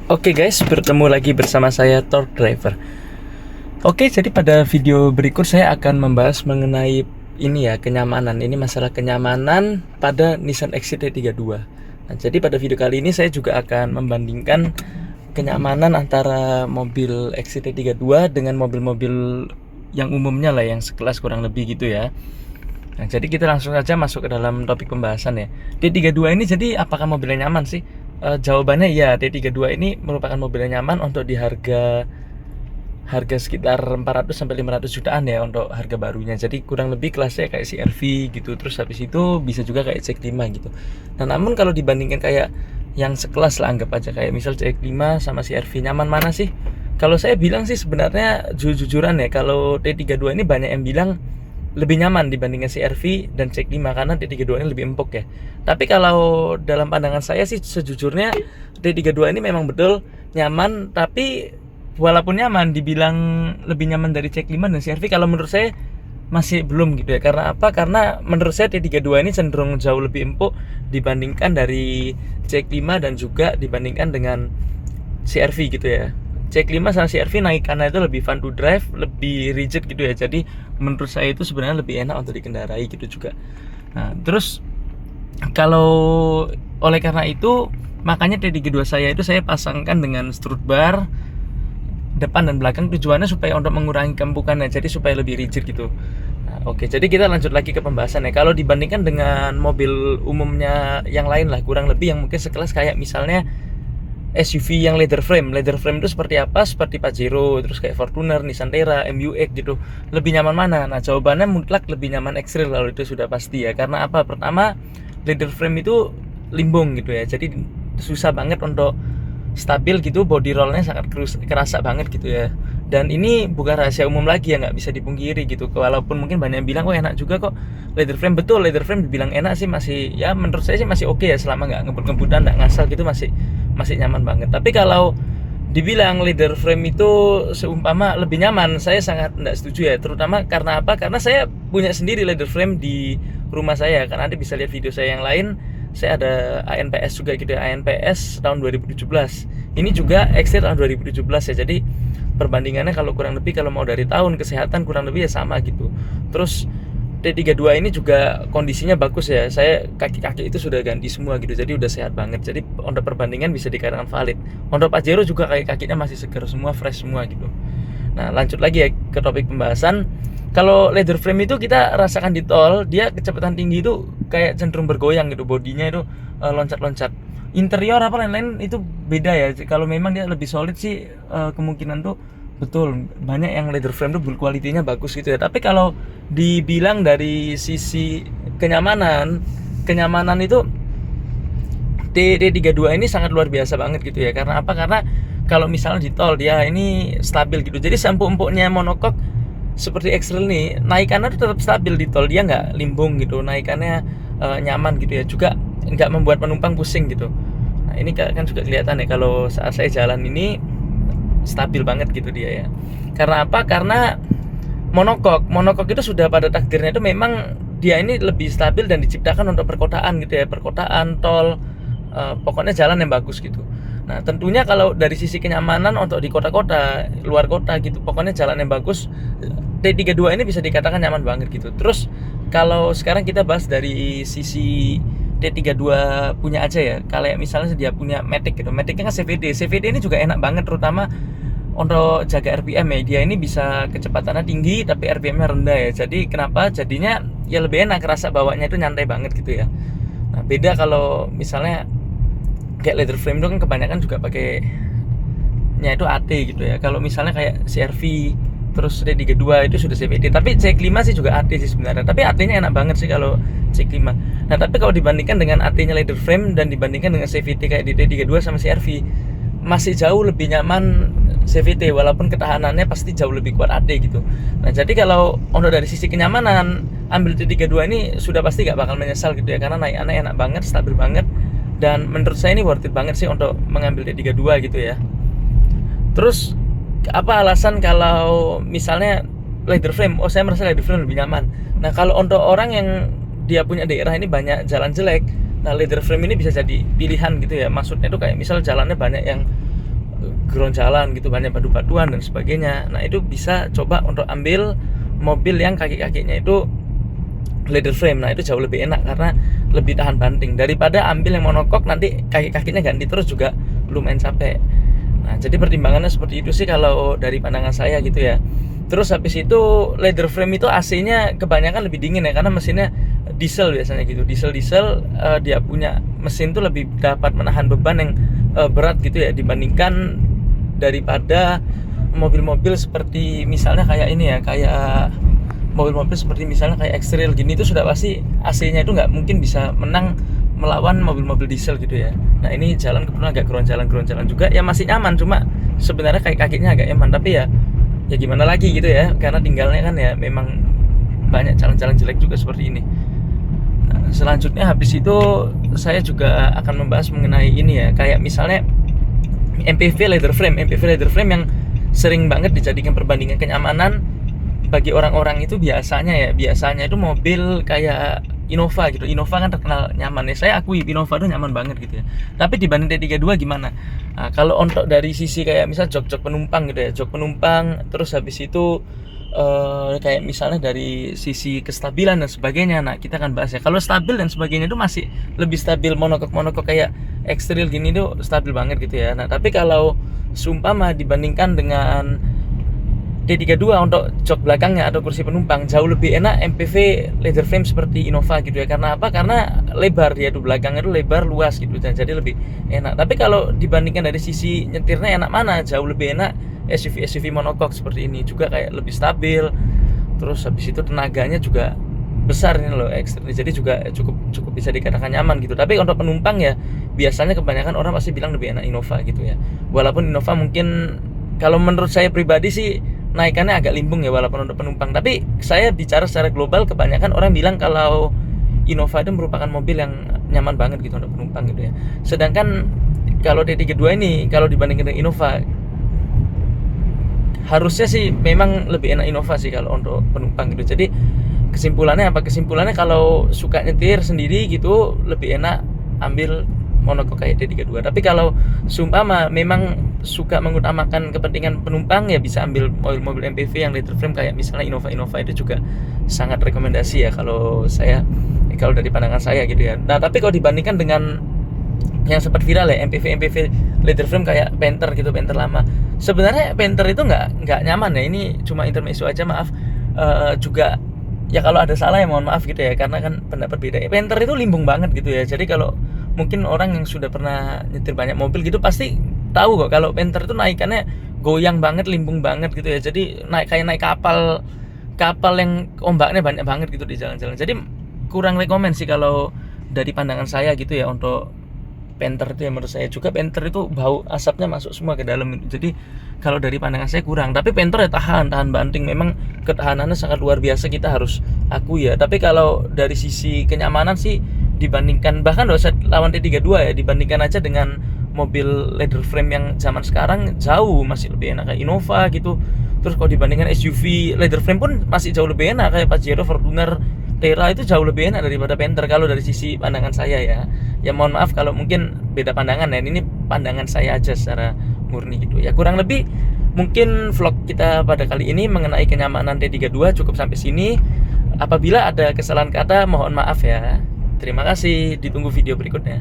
Oke guys, bertemu lagi bersama saya Torque Driver. Oke, jadi pada video berikut saya akan membahas mengenai ini ya, kenyamanan. Ini masalah kenyamanan pada Nissan XCT32. Nah, jadi pada video kali ini saya juga akan membandingkan kenyamanan antara mobil XCT32 dengan mobil-mobil yang umumnya lah, yang sekelas kurang lebih gitu ya. Nah, jadi kita langsung saja masuk ke dalam topik pembahasan ya. T32 ini jadi apakah mobilnya nyaman sih? Jawabannya ya, T32 ini merupakan mobil yang nyaman untuk di harga sekitar 400 sampai 500 jutaan ya untuk harga barunya. Jadi kurang lebih kelasnya kayak CR-V gitu. Terus habis itu bisa juga kayak CX-5 gitu. Nah, namun kalau dibandingkan kayak yang sekelas lah, anggap aja kayak misal CX-5 sama CR-V, nyaman mana sih? Kalau saya bilang sih sebenarnya jujur-jujuran ya, kalau T32 ini banyak yang bilang lebih nyaman dibandingkan CR-V dan CX-5 karena T32 ini lebih empuk ya. Tapi kalau dalam pandangan saya sih sejujurnya T32 ini memang betul nyaman, tapi walaupun nyaman dibilang lebih nyaman dari CX-5 dan CR-V, kalau menurut saya masih belum gitu ya. Karena apa? Karena menurut saya T32 ini cenderung jauh lebih empuk dibandingkan dari CX-5 dan juga dibandingkan dengan CR-V gitu ya. CX-5 sama CR-V naikannya itu lebih fun to drive, lebih rigid gitu ya. Jadi menurut saya itu sebenarnya lebih enak untuk dikendarai gitu juga. Nah, terus kalau oleh karena itu makanya T32 saya itu saya pasangkan dengan strut bar depan dan belakang, tujuannya supaya untuk mengurangi kempukannya, jadi supaya lebih rigid gitu. Nah, oke, jadi kita lanjut lagi ke pembahasannya. Kalau dibandingkan dengan mobil umumnya yang lain lah, kurang lebih yang mungkin sekelas kayak misalnya SUV yang leather frame itu seperti apa? Seperti Pajero, terus kayak Fortuner, Nissan Terra, MU-X gitu. Lebih nyaman mana? Nah, jawabannya mutlak lebih nyaman X-Trail, kalau itu sudah pasti ya. Karena apa? Pertama, leather frame itu limbung gitu ya. Jadi susah banget untuk stabil gitu, body rollnya sangat kerasa banget gitu ya. Dan ini bukan rahasia umum lagi ya, nggak bisa dipungkiri gitu. Walaupun mungkin banyak yang bilang, oh enak juga kok leather frame. Betul, leather frame dibilang enak sih masih, ya menurut saya sih masih oke ya, selama nggak ngebut-ngebutan, nggak ngasal gitu, masih nyaman banget. Tapi kalau dibilang leather frame itu seumpama lebih nyaman, saya sangat tidak setuju ya. Terutama karena apa? Karena saya punya sendiri leather frame di rumah saya. Karena Anda bisa lihat video saya yang lain, saya ada ANPS juga gitu ya, ANPS tahun 2017. Ini juga XT tahun 2017 ya. Jadi perbandingannya kalau kurang lebih, kalau mau dari tahun kesehatan kurang lebih ya sama gitu. Terus T32 ini juga kondisinya bagus ya. Saya kaki-kaki itu sudah ganti semua gitu. Jadi udah sehat banget. Jadi untuk perbandingan bisa dikatakan valid. Untuk Pajero juga kakinya masih segar semua, fresh semua gitu. Nah, lanjut lagi ya ke topik pembahasan. Kalau leather frame itu kita rasakan di tol, dia kecepatan tinggi itu kayak cenderung bergoyang gitu, bodinya itu loncat-loncat. Interior apa lain-lain itu beda ya. Kalau memang dia lebih solid sih, kemungkinan tuh betul banyak yang leather frame tuh build quality-nya bagus gitu ya. Tapi kalau dibilang dari sisi kenyamanan itu T32 ini sangat luar biasa banget gitu ya. Karena apa? Karena kalau misalnya di tol dia ini stabil gitu. Jadi empuk-empuknya monokok seperti X-Trail nih, naikannya tuh tetap stabil di tol, dia nggak limbung gitu, naikannya nyaman gitu ya, juga nggak membuat penumpang pusing gitu. Nah, ini kan juga kelihatan ya kalau saat saya jalan ini stabil banget gitu dia ya. Karena apa? Karena monokok itu sudah pada takdirnya itu memang dia ini lebih stabil dan diciptakan untuk perkotaan gitu ya, perkotaan, tol, pokoknya jalan yang bagus gitu. Nah, tentunya kalau dari sisi kenyamanan untuk di kota-kota, luar kota gitu, pokoknya jalan yang bagus, T32 ini bisa dikatakan nyaman banget gitu. Terus kalau sekarang kita bahas dari sisi T32 punya aja ya. Kalau misalnya dia punya Matic gitu, Maticnya kan CVT ini juga enak banget, terutama untuk jaga RPM ya. Dia ini bisa kecepatannya tinggi tapi RPM-nya rendah ya. Jadi kenapa? Jadinya ya lebih enak, rasa bawanya itu nyantai banget gitu ya. Nah, beda kalau misalnya kayak leather frame itu kan kebanyakan juga pakai nya itu AT gitu ya. Kalau misalnya kayak CR-V terus T32 itu sudah CVT, tapi CX-5 sih juga AT sih sebenarnya. Tapi AT-nya enak banget sih kalau CX-5. Nah, tapi kalau dibandingkan dengan AT-nya leather frame dan dibandingkan dengan CVT kayak di T32 sama CR-V, masih jauh lebih nyaman CVT, walaupun ketahanannya pasti jauh lebih kuat AT gitu. Nah, jadi kalau untuk dari sisi kenyamanan, ambil T32 ini sudah pasti gak bakal menyesal gitu ya, karena naikannya enak banget, stabil banget, dan menurut saya ini worth it banget sih untuk mengambil T32 gitu ya. Terus apa alasan kalau misalnya leather frame? Oh, saya merasa leather frame lebih nyaman. Nah, kalau untuk orang yang dia punya daerah ini banyak jalan jelek, nah leather frame ini bisa jadi pilihan gitu ya. Maksudnya itu kayak misal jalannya banyak yang geronjalan gitu, banyak batu-batuan dan sebagainya. Nah itu bisa coba untuk ambil mobil yang kaki-kakinya itu leather frame. Nah itu jauh lebih enak karena lebih tahan banting daripada ambil yang monokok, nanti kaki-kakinya ganti terus juga lumayan capek. Nah jadi pertimbangannya seperti itu sih kalau dari pandangan saya gitu ya. Terus habis itu leather frame itu AC-nya kebanyakan lebih dingin ya, karena mesinnya diesel biasanya gitu. Diesel dia punya mesin tuh lebih dapat menahan beban yang berat gitu ya, dibandingkan daripada mobil-mobil seperti misalnya kayak ini ya, kayak mobil-mobil seperti misalnya kayak X-Trail gini, itu sudah pasti AC-nya itu nggak mungkin bisa menang melawan mobil-mobil diesel gitu ya. Nah ini jalan kebetulan agak geronjalan juga ya, masih nyaman, cuma sebenarnya kakinya agak nyaman, tapi ya gimana lagi gitu ya, karena tinggalnya kan ya memang banyak jalan-jalan jelek juga seperti ini. Nah, selanjutnya habis itu saya juga akan membahas mengenai ini ya, kayak misalnya MPV leather frame yang sering banget dijadikan perbandingan kenyamanan bagi orang-orang itu. Biasanya itu mobil kayak Innova gitu. Innova kan terkenal nyaman ya, saya akui Innova itu nyaman banget gitu ya. Tapi dibanding T32 gimana? Nah, kalau untuk dari sisi kayak misal jok penumpang gitu ya, jok penumpang, terus habis itu kayak misalnya dari sisi kestabilan dan sebagainya. Nah kita akan bahas ya, kalau stabil dan sebagainya itu masih lebih stabil monokok kayak X-Trail gini itu stabil banget gitu ya. Nah tapi kalau seumpama dibandingkan dengan D32 untuk jok belakangnya atau kursi penumpang, jauh lebih enak MPV leather frame seperti Innova gitu ya. Karena apa? Karena lebar dia tuh, belakangnya itu lebar luas gitu, dan jadi lebih enak. Tapi kalau dibandingkan dari sisi nyetirnya enak mana? Jauh lebih enak SUV monokok seperti ini, juga kayak lebih stabil. Terus habis itu tenaganya juga besar ini loh, jadi juga cukup bisa dikatakan nyaman gitu. Tapi untuk penumpang ya biasanya kebanyakan orang pasti bilang lebih enak Innova gitu ya. Walaupun Innova mungkin kalau menurut saya pribadi sih naikannya agak limbung ya walaupun untuk penumpang. Tapi saya bicara secara global, kebanyakan orang bilang kalau Innova itu merupakan mobil yang nyaman banget gitu untuk penumpang gitu ya. Sedangkan kalau D32 ini kalau dibandingkan dengan Innova, harusnya sih memang lebih enak Innova sih kalau untuk penumpang gitu. Jadi kesimpulannya apa? Kesimpulannya kalau suka nyetir sendiri gitu lebih enak ambil monokok kayak D32. Tapi kalau seumpama memang suka mengutamakan kepentingan penumpang ya bisa ambil mobil-mobil MPV yang leather frame kayak misalnya Innova itu juga sangat rekomendasi ya kalau dari pandangan saya gitu ya. Nah tapi kalau dibandingkan dengan yang sempat viral ya, MPV leather frame kayak Panther gitu, Panther lama, sebenarnya Panther itu nggak nyaman ya. Ini cuma intermezzo aja, maaf. Juga ya kalau ada salah ya mohon maaf gitu ya, karena kan pendapat beda. Panther itu limbung banget gitu ya. Jadi kalau mungkin orang yang sudah pernah nyetir banyak mobil gitu pasti tahu kok kalau Panther itu naikannya goyang banget, limbung banget gitu ya. Jadi kayak naik kapal yang ombaknya banyak banget gitu di jalan-jalan. Jadi kurang rekomen sih kalau dari pandangan saya gitu ya untuk Panther itu ya. Menurut saya juga Panther itu bau asapnya masuk semua ke dalam. Jadi kalau dari pandangan saya kurang. Tapi Panther ya tahan banting, memang ketahanannya sangat luar biasa, kita harus akui ya. Tapi kalau dari sisi kenyamanan sih dibandingkan, bahkan gak usah lawan T32 ya, dibandingkan aja dengan mobil leather frame yang zaman sekarang jauh masih lebih enak kayak Innova gitu. Terus kalau dibandingkan SUV leather frame pun masih jauh lebih enak kayak Pajero, Fortuner, Tera, itu jauh lebih enak daripada Panther kalau dari sisi pandangan saya ya. Ya mohon maaf kalau mungkin beda pandangan ya, ini pandangan saya aja secara murni gitu ya. Kurang lebih mungkin vlog kita pada kali ini mengenai kenyamanan T32 cukup sampai sini. Apabila ada kesalahan kata mohon maaf ya. Terima kasih, ditunggu video berikutnya.